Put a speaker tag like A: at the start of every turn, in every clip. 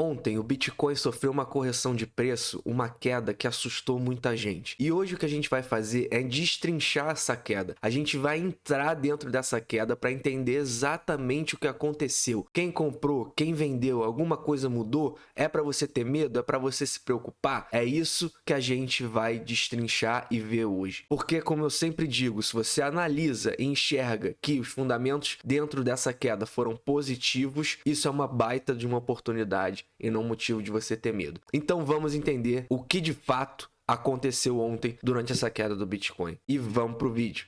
A: Ontem o Bitcoin sofreu uma correção de preço, uma queda que assustou muita gente. E hoje o que a gente vai fazer é destrinchar essa queda. A gente vai entrar dentro dessa queda para entender exatamente o que aconteceu. Quem comprou, quem vendeu, alguma coisa mudou? É para você ter medo? É para você se preocupar? É isso que a gente vai destrinchar e ver hoje. Porque, como eu sempre digo, se você analisa e enxerga que os fundamentos dentro dessa queda foram positivos, isso é uma baita de uma oportunidade e não motivo de você ter medo. Então vamos entender o que de fato aconteceu ontem durante essa queda do Bitcoin. E vamos pro vídeo.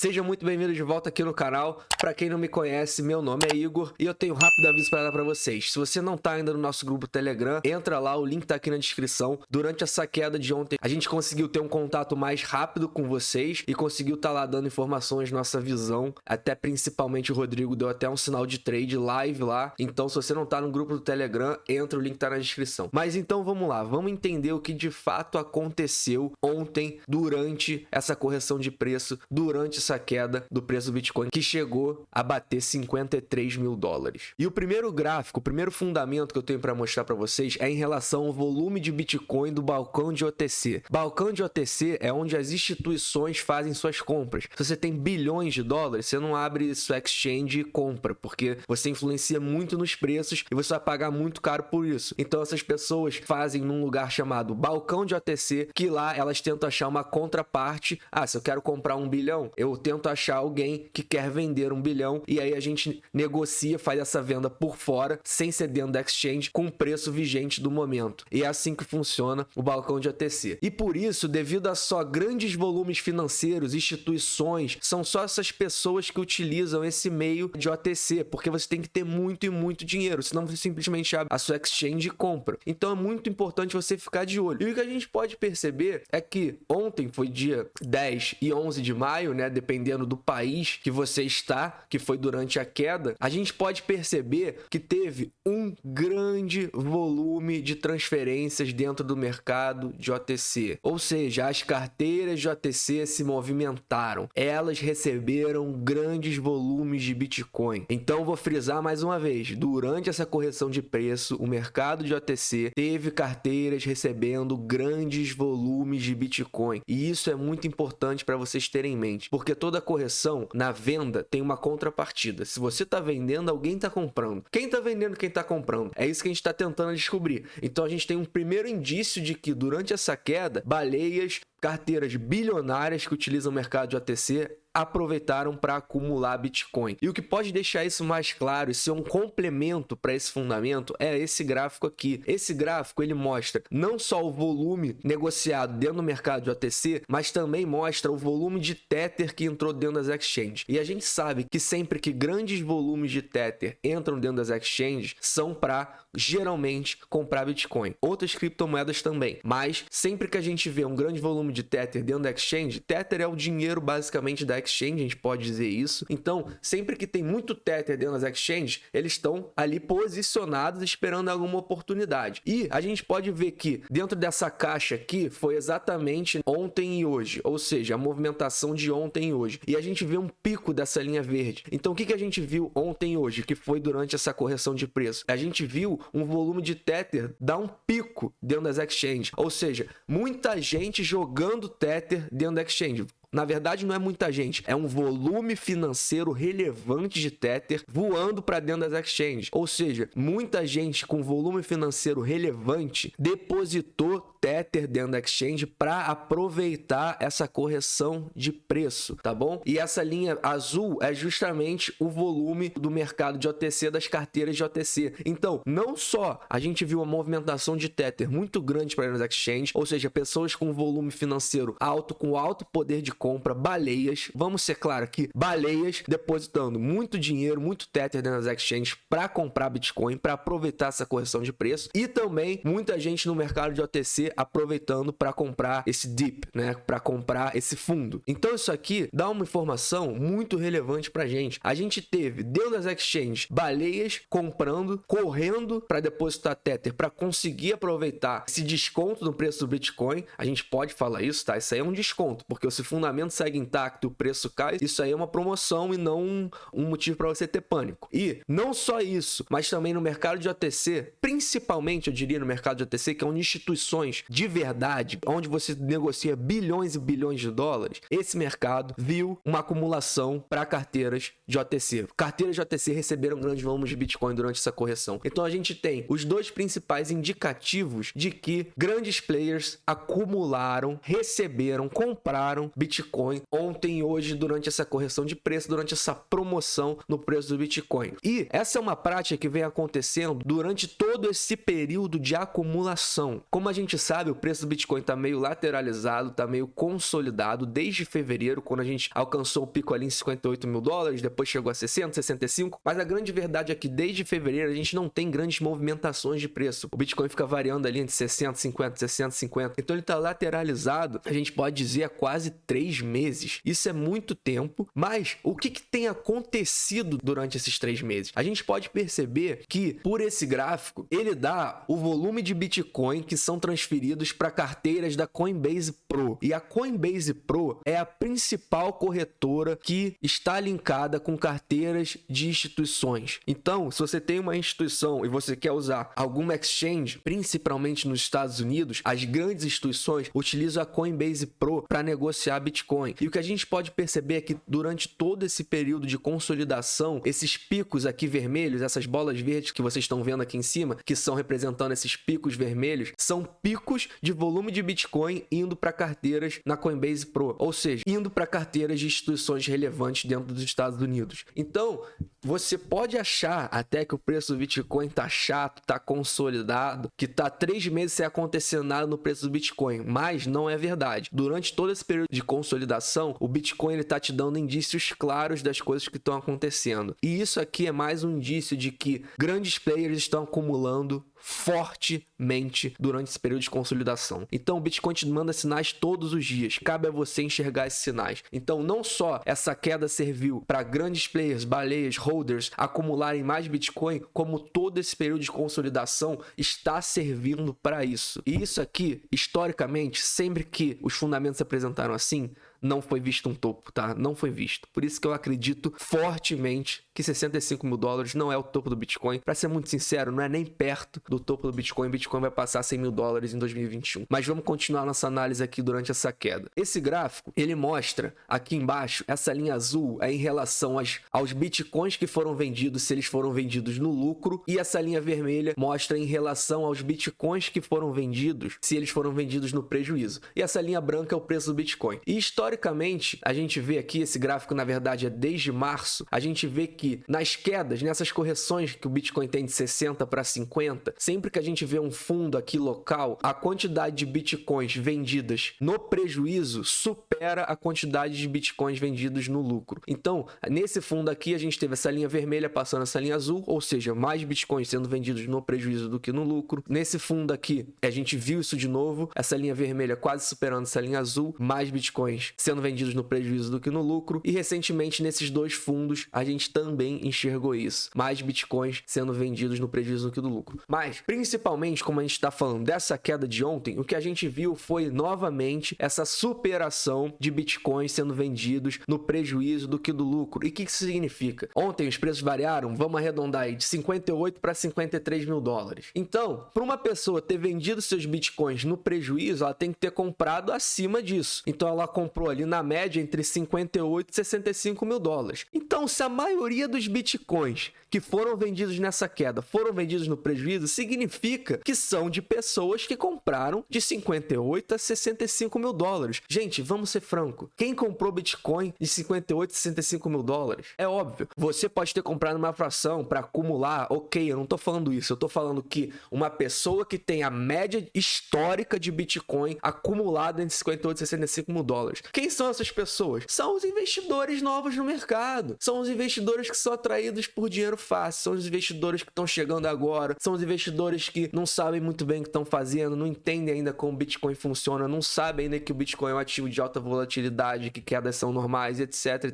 A: Seja muito bem-vindo de volta aqui no canal. Para quem não me conhece, meu nome é Igor e eu tenho um rápido aviso para dar para vocês. Se você não tá ainda no nosso grupo Telegram, entra lá, o link tá aqui na descrição. Durante essa queda de ontem, a gente conseguiu ter um contato mais rápido com vocês e conseguiu estar lá dando informações, nossa visão. Até principalmente o Rodrigo deu até um sinal de trade live lá. Então, se você não tá no grupo do Telegram, entra, o link tá na descrição. Mas então vamos lá, vamos entender o que de fato aconteceu ontem durante essa correção de preço, durante essa queda do preço do Bitcoin, que chegou a bater 53 mil dólares. E o primeiro gráfico, o primeiro fundamento que eu tenho para mostrar para vocês é em relação ao volume de Bitcoin do balcão de OTC. Balcão de OTC é onde as instituições fazem suas compras. Se você tem bilhões de dólares, você não abre sua exchange e compra, porque você influencia muito nos preços e você vai pagar muito caro por isso. Então essas pessoas fazem num lugar chamado balcão de OTC, que lá elas tentam achar uma contraparte. Ah, se eu quero comprar 1 bilhão, eu tento achar alguém que quer vender 1 bilhão e aí a gente negocia, faz essa venda por fora, sem ser dentro da exchange, com o preço vigente do momento. E é assim que funciona o balcão de OTC. E por isso, devido a só grandes volumes financeiros, instituições, são só essas pessoas que utilizam esse meio de OTC, porque você tem que ter muito e muito dinheiro, senão você simplesmente abre a sua exchange e compra. Então é muito importante você ficar de olho. E o que a gente pode perceber é que ontem foi dia 10 e 11 de maio, né, dependendo do país que você está, que foi durante a queda, a gente pode perceber que teve um grande volume de transferências dentro do mercado de OTC. Ou seja, as carteiras de OTC se movimentaram. Elas receberam grandes volumes de Bitcoin. Então, vou frisar mais uma vez. Durante essa correção de preço, o mercado de OTC teve carteiras recebendo grandes volumes de Bitcoin. E isso é muito importante para vocês terem em mente, porque toda correção na venda tem uma contrapartida. Se você está vendendo, alguém está comprando. Quem está vendendo, quem está comprando? É isso que a gente está tentando descobrir. Então a gente tem um primeiro indício de que durante essa queda, baleias, carteiras bilionárias que utilizam o mercado de OTC aproveitaram para acumular Bitcoin. E o que pode deixar isso mais claro e ser um complemento para esse fundamento é esse gráfico aqui. Esse gráfico ele mostra não só o volume negociado dentro do mercado de OTC, mas também mostra o volume de Tether que entrou dentro das exchanges. E a gente sabe que sempre que grandes volumes de Tether entram dentro das exchanges, são para geralmente comprar Bitcoin. Outras criptomoedas também. Mas sempre que a gente vê um grande volume de Tether dentro da exchange, Tether é o dinheiro basicamente da exchange, a gente pode dizer isso. Então, sempre que tem muito Tether dentro das exchanges, eles estão ali posicionados esperando alguma oportunidade. E a gente pode ver que dentro dessa caixa aqui foi exatamente ontem e hoje, ou seja, a movimentação de ontem e hoje. E a gente vê um pico dessa linha verde. Então, o que a gente viu ontem e hoje, que foi durante essa correção de preço? A gente viu um volume de Tether dar um pico dentro das exchanges, ou seja, muita gente jogando Tether dentro da exchange. Na verdade, não é muita gente, é um volume financeiro relevante de Tether voando para dentro das exchanges. Ou seja, muita gente com volume financeiro relevante depositou Tether dentro da exchange para aproveitar essa correção de preço, tá bom? E essa linha azul é justamente o volume do mercado de OTC, das carteiras de OTC. Então, não só a gente viu uma movimentação de Tether muito grande para as exchanges, ou seja, pessoas com volume financeiro alto, com alto poder de compra, baleias, vamos ser claro aqui, baleias depositando muito dinheiro, muito Tether dentro das exchanges para comprar Bitcoin, para aproveitar essa correção de preço, e também muita gente no mercado de OTC aproveitando para comprar esse dip, né, para comprar esse fundo. Então isso aqui dá uma informação muito relevante para a gente teve dentro das exchanges baleias comprando, correndo para depositar Tether, para conseguir aproveitar esse desconto no preço do Bitcoin. A gente pode falar isso, tá? Isso aí é um desconto, porque esse fundamento fundamento segue intacto e o preço cai, isso aí é uma promoção e não um motivo para você ter pânico. E não só isso, mas também no mercado de OTC, principalmente eu diria no mercado de OTC, que é onde instituições de verdade, onde você negocia bilhões e bilhões de dólares, esse mercado viu uma acumulação para carteiras de OTC. Carteiras de OTC receberam grandes volumes de Bitcoin durante essa correção. Então a gente tem os dois principais indicativos de que grandes players acumularam, receberam, compraram Bitcoin ontem e hoje durante essa correção de preço, durante essa promoção no preço do Bitcoin. E essa é uma prática que vem acontecendo durante todo esse período de acumulação. Como a gente sabe, o preço do Bitcoin está meio lateralizado, está meio consolidado desde fevereiro, quando a gente alcançou o pico ali em 58 mil dólares, depois chegou a 60, 65, mas a grande verdade é que desde fevereiro a gente não tem grandes movimentações de preço. O Bitcoin fica variando ali entre 60, 50, 60, 50. Então ele está lateralizado, a gente pode dizer, há quase 3 meses. Isso é muito tempo, mas o que tem acontecido durante esses 3 meses? A gente pode perceber que, por esse gráfico, ele dá o volume de Bitcoin que são transferidos para carteiras da Coinbase Pro. E a Coinbase Pro é a principal corretora que está linkada com carteiras de instituições. Então, se você tem uma instituição e você quer usar alguma exchange, principalmente nos Estados Unidos, as grandes instituições utilizam a Coinbase Pro para negociar Bitcoin. E o que a gente pode perceber é que durante todo esse período de consolidação, esses picos aqui vermelhos, essas bolas verdes que vocês estão vendo aqui em cima, que são representando esses picos vermelhos, são picos de volume de Bitcoin indo para carteiras na Coinbase Pro, ou seja, indo para carteiras de instituições relevantes dentro dos Estados Unidos. Então, você pode achar até que o preço do Bitcoin tá chato, tá consolidado, que tá 3 meses sem acontecer nada no preço do Bitcoin, mas não é verdade. Durante todo esse período de consolidação, o Bitcoin ele tá te dando indícios claros das coisas que estão acontecendo. E isso aqui é mais um indício de que grandes players estão acumulando fortemente durante esse período de consolidação. Então o Bitcoin te manda sinais todos os dias, cabe a você enxergar esses sinais. Então não só essa queda serviu para grandes players, baleias, holders acumularem mais Bitcoin, como todo esse período de consolidação está servindo para isso. E isso aqui, historicamente, sempre que os fundamentos se apresentaram assim, não foi visto um topo, tá? Não foi visto. Por isso que eu acredito fortemente que 65 mil dólares não é o topo do Bitcoin. Para ser muito sincero, não é nem perto do topo do Bitcoin. Bitcoin vai passar 100 mil dólares em 2021. Mas vamos continuar nossa análise aqui durante essa queda. Esse gráfico, ele mostra aqui embaixo, essa linha azul é em relação aos Bitcoins que foram vendidos, se eles foram vendidos no lucro. E essa linha vermelha mostra em relação aos Bitcoins que foram vendidos, se eles foram vendidos no prejuízo. E essa linha branca é o preço do Bitcoin. E historicamente, a gente vê aqui, esse gráfico na verdade é desde março, a gente vê que nas quedas, nessas correções que o Bitcoin tem de 60 para 50, sempre que a gente vê um fundo aqui local, a quantidade de Bitcoins vendidas no prejuízo supera a quantidade de Bitcoins vendidos no lucro. Então, nesse fundo aqui, a gente teve essa linha vermelha passando essa linha azul, ou seja, mais Bitcoins sendo vendidos no prejuízo do que no lucro. Nesse fundo aqui, a gente viu isso de novo, essa linha vermelha quase superando essa linha azul, mais Bitcoins sendo vendidos no prejuízo do que no lucro. E recentemente, nesses dois fundos, a gente também enxergou isso. Mais Bitcoins sendo vendidos no prejuízo do que no lucro. Mas, principalmente, como a gente está falando dessa queda de ontem, o que a gente viu foi, novamente, essa superação de Bitcoins sendo vendidos no prejuízo do que do lucro. E o que isso significa? Ontem os preços variaram, vamos arredondar aí, de 58 para 53 mil dólares. Então, para uma pessoa ter vendido seus Bitcoins no prejuízo, ela tem que ter comprado acima disso. Então, ela comprou ali na média entre 58 e 65 mil dólares. Então, se a maioria dos Bitcoins que foram vendidos nessa queda foram vendidos no prejuízo, significa que são de pessoas que compraram de 58 a 65 mil dólares. Gente, vamos ser franco. Quem comprou Bitcoin de 58 a 65 mil dólares? É óbvio. Você pode ter comprado uma fração para acumular. Ok, eu não tô falando isso. Eu tô falando que uma pessoa que tem a média histórica de Bitcoin acumulada entre 58 e 65 mil dólares. Quem são essas pessoas? São os investidores novos no mercado. São os investidores que são atraídos por dinheiro fácil, são os investidores que estão chegando agora, são os investidores que não sabem muito bem o que estão fazendo, não entendem ainda como o Bitcoin funciona, não sabem ainda que o Bitcoin é um ativo de alta volatilidade, que quedas são normais, etc,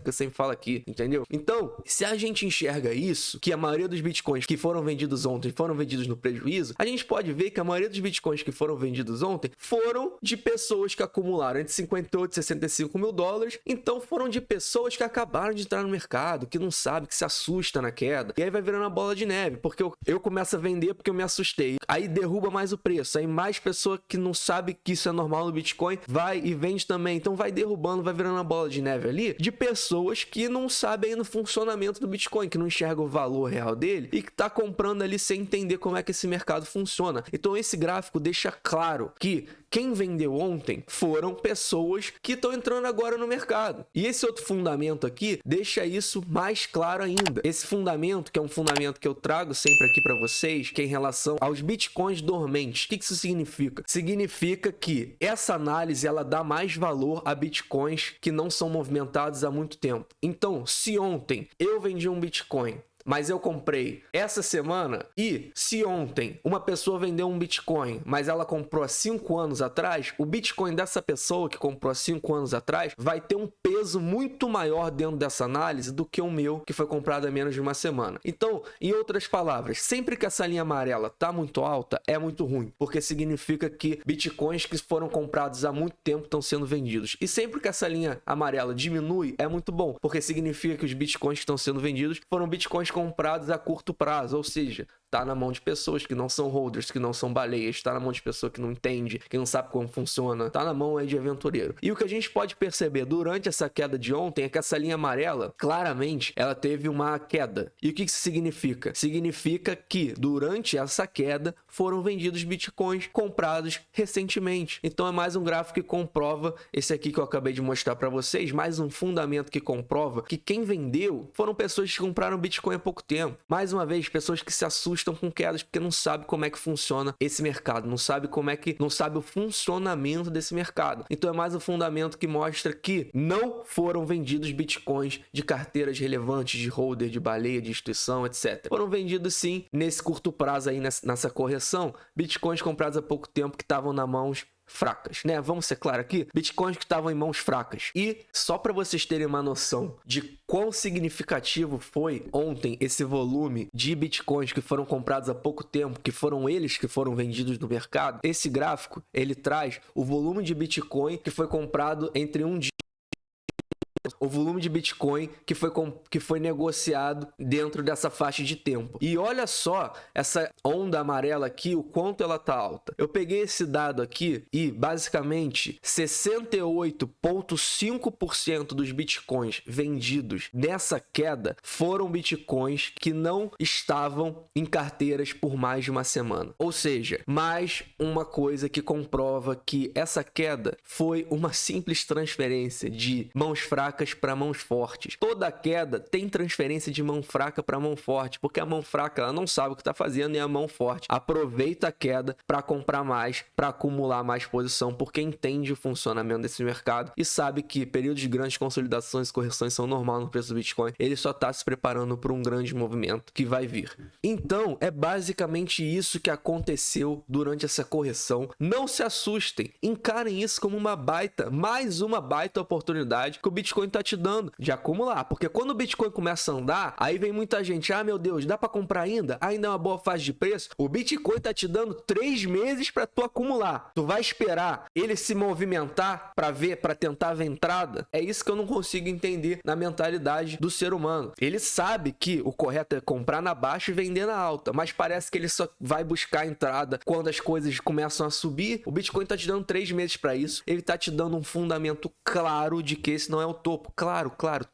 A: que eu sempre falo aqui, entendeu? Então, se a gente enxerga isso, que a maioria dos Bitcoins que foram vendidos ontem foram vendidos no prejuízo, a gente pode ver que a maioria dos Bitcoins que foram vendidos ontem foram de pessoas que acumularam entre 58 48, 65 mil dólares. Então foram de pessoas que acabaram de entrar no mercado, que não sabe, que se assusta na queda. E aí vai virando a bola de neve, porque eu começo a vender porque eu me assustei. Aí derruba mais o preço. Aí mais pessoa que não sabe que isso é normal no Bitcoin vai e vende também. Então vai derrubando, vai virando a bola de neve ali de pessoas que não sabem ainda o funcionamento do Bitcoin, que não enxergam o valor real dele e que tá comprando ali sem entender como é que esse mercado funciona. Então esse gráfico deixa claro que quem vendeu ontem foram pessoas que estão entrando agora no mercado. E esse outro fundamento aqui deixa isso mais claro ainda. Esse fundamento, que é um fundamento que eu trago sempre aqui para vocês, que é em relação aos bitcoins dormentes. O que isso significa? Significa que essa análise ela dá mais valor a bitcoins que não são movimentados há muito tempo. Então, se ontem eu vendi um bitcoin, mas eu comprei essa semana, e se ontem uma pessoa vendeu um Bitcoin, mas ela comprou há 5 anos atrás, o Bitcoin dessa pessoa que comprou há 5 anos atrás vai ter um peso muito maior dentro dessa análise do que o meu, que foi comprado há menos de uma semana. Então, em outras palavras, sempre que essa linha amarela tá muito alta, é muito ruim, porque significa que Bitcoins que foram comprados há muito tempo estão sendo vendidos. E sempre que essa linha amarela diminui, é muito bom, porque significa que os Bitcoins que estão sendo vendidos foram Bitcoins comprados a curto prazo, ou seja, tá na mão de pessoas que não são holders, que não são baleias, tá na mão de pessoa que não entende, que não sabe como funciona, tá na mão aí de aventureiro. E o que a gente pode perceber durante essa queda de ontem é que essa linha amarela, claramente, ela teve uma queda. E o que isso significa? Significa que durante essa queda foram vendidos bitcoins comprados recentemente. Então é mais um gráfico que comprova esse aqui que eu acabei de mostrar para vocês, mais um fundamento que comprova que quem vendeu foram pessoas que compraram bitcoin há pouco tempo. Mais uma vez, pessoas que se assustam com quedas porque não sabe como é que funciona esse mercado, não sabe o funcionamento desse mercado. Então é mais um fundamento que mostra que não foram vendidos bitcoins de carteiras relevantes, de holder, de baleia, de instituição, etc. Foram vendidos sim, nesse curto prazo aí, nessa correção, bitcoins comprados há pouco tempo que estavam nas mãos fracas, né? Vamos ser claros aqui, bitcoins que estavam em mãos fracas. E só para vocês terem uma noção de quão significativo foi ontem esse volume de bitcoins que foram comprados há pouco tempo, que foram eles que foram vendidos no mercado, esse gráfico, ele traz o volume de bitcoin que foi comprado entre um dia, o volume de Bitcoin que foi negociado dentro dessa faixa de tempo. E olha só essa onda amarela aqui, o quanto ela tá alta. Eu peguei esse dado aqui e basicamente 68,5% dos Bitcoins vendidos nessa queda foram Bitcoins que não estavam em carteiras por mais de uma semana. Ou seja, mais uma coisa que comprova que essa queda foi uma simples transferência de mãos fracas para mãos fortes. Toda queda tem transferência de mão fraca para mão forte, porque a mão fraca ela não sabe o que está fazendo e a mão forte aproveita a queda para comprar mais, para acumular mais posição, porque entende o funcionamento desse mercado e sabe que períodos de grandes consolidações e correções são normais no preço do Bitcoin. Ele só está se preparando para um grande movimento que vai vir. Então, é basicamente isso que aconteceu durante essa correção. Não se assustem, encarem isso como mais uma baita oportunidade que o Bitcoin tá te dando de acumular, porque quando o Bitcoin começa a andar, aí vem muita gente, ah meu Deus, dá para comprar ainda? Ainda é uma boa fase de preço? O Bitcoin tá te dando 3 meses para tu acumular. Tu vai esperar ele se movimentar para tentar ver entrada? É isso que eu não consigo entender na mentalidade do ser humano. Ele sabe que o correto é comprar na baixa e vender na alta, mas parece que ele só vai buscar a entrada quando as coisas começam a subir. O Bitcoin tá te dando 3 meses para isso. Ele tá te dando um fundamento claro de que esse não é o topo. Claro,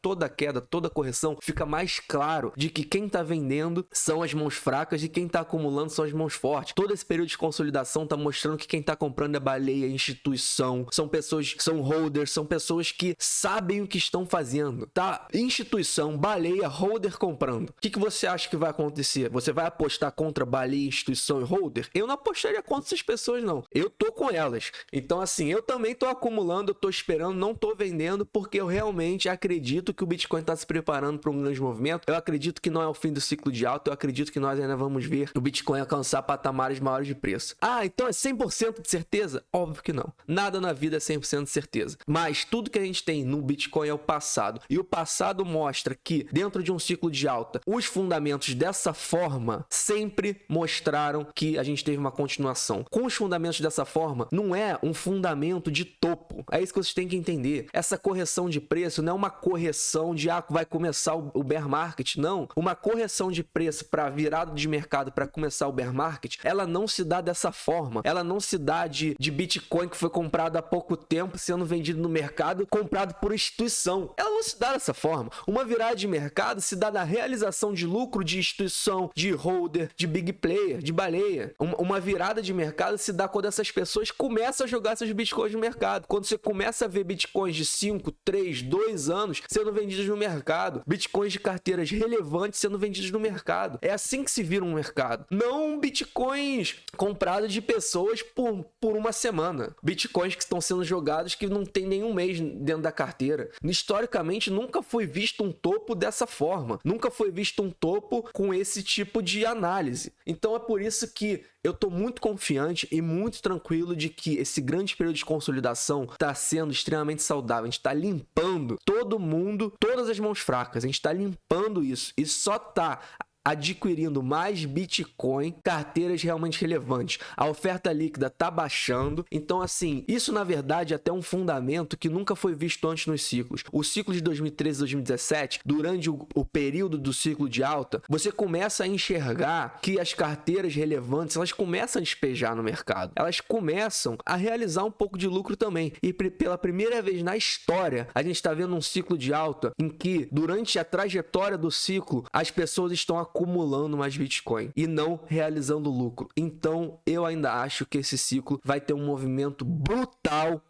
A: toda queda, toda correção fica mais claro de que quem tá vendendo são as mãos fracas e quem tá acumulando são as mãos fortes. Todo esse período de consolidação tá mostrando que quem tá comprando é baleia, instituição, são pessoas, são holders, são pessoas que sabem o que estão fazendo, tá? Instituição, baleia, holder comprando. O que você acha que vai acontecer? Você vai apostar contra baleia, instituição e holder? Eu não apostaria contra essas pessoas, não. Eu tô com elas. Então, assim, eu também tô acumulando, eu tô esperando, não tô vendendo, porque eu realmente realmente acredito que o Bitcoin está se preparando para um grande movimento. Eu acredito que não é o fim do ciclo de alta. Eu acredito que nós ainda vamos ver o Bitcoin alcançar patamares maiores de preço. Ah, então é 100% de certeza? Óbvio que não. Nada na vida é 100% de certeza. Mas tudo que a gente tem no Bitcoin é o passado. E o passado mostra que, dentro de um ciclo de alta, os fundamentos dessa forma sempre mostraram que a gente teve uma continuação. Com os fundamentos dessa forma, não é um fundamento de topo. É isso que vocês têm que entender. Essa correção de preço não é uma correção de vai começar o bear market. Não. Uma correção de preço para virada de mercado para começar o bear market, ela não se dá dessa forma. Ela não se dá de Bitcoin que foi comprado há pouco tempo, sendo vendido no mercado, comprado por instituição. Ela não se dá dessa forma. Uma virada de mercado se dá da realização de lucro de instituição, de holder, de big player, de baleia. Uma virada de mercado se dá quando essas pessoas começam a jogar seus bitcoins no mercado. Quando você começa a ver bitcoins de 5, 3, 2 anos sendo vendidos no mercado. Bitcoins de carteiras relevantes sendo vendidos no mercado. É assim que se vira um mercado. Não bitcoins comprados de pessoas por uma semana. Bitcoins que estão sendo jogados que não tem nenhum mês dentro da carteira. Historicamente, nunca foi visto um topo dessa forma. Nunca foi visto um topo com esse tipo de análise. Então é por isso que eu estou muito confiante e muito tranquilo de que esse grande período de consolidação está sendo extremamente saudável. A gente está limpando todo mundo, todas as mãos fracas. A gente está limpando isso e só está adquirindo mais Bitcoin, carteiras realmente relevantes. A oferta líquida tá baixando. Então, assim, isso na verdade é até um fundamento que nunca foi visto antes nos ciclos. O ciclo de 2013 e 2017, durante o período do ciclo de alta, você começa a enxergar que as carteiras relevantes, elas começam a despejar no mercado. Elas começam a realizar um pouco de lucro também. E pela primeira vez na história, a gente está vendo um ciclo de alta em que, durante a trajetória do ciclo, as pessoas estão acumulando mais Bitcoin e não realizando lucro. Então, eu ainda acho que esse ciclo vai ter um movimento brutal,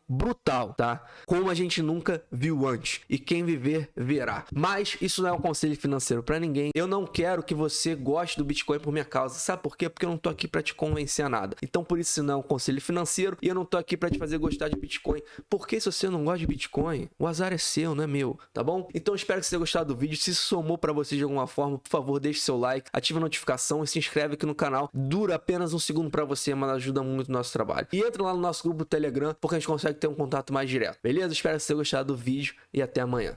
A: tá? Como a gente nunca viu antes. E quem viver, verá. Mas isso não é um conselho financeiro para ninguém. Eu não quero que você goste do Bitcoin por minha causa. Sabe por quê? Porque eu não tô aqui para te convencer a nada. Então, por isso não é um conselho financeiro e eu não tô aqui para te fazer gostar de Bitcoin. Porque se você não gosta de Bitcoin, o azar é seu, não é meu, tá bom? Então, espero que você tenha gostado do vídeo. Se somou para você de alguma forma, por favor, deixe seu like, ative a notificação e se inscreve aqui no canal. Dura apenas um segundo para você, mas ajuda muito o nosso trabalho. E entra lá no nosso grupo do Telegram, porque a gente consegue ter um contato mais direto. Beleza? Espero que você tenha gostado do vídeo e até amanhã.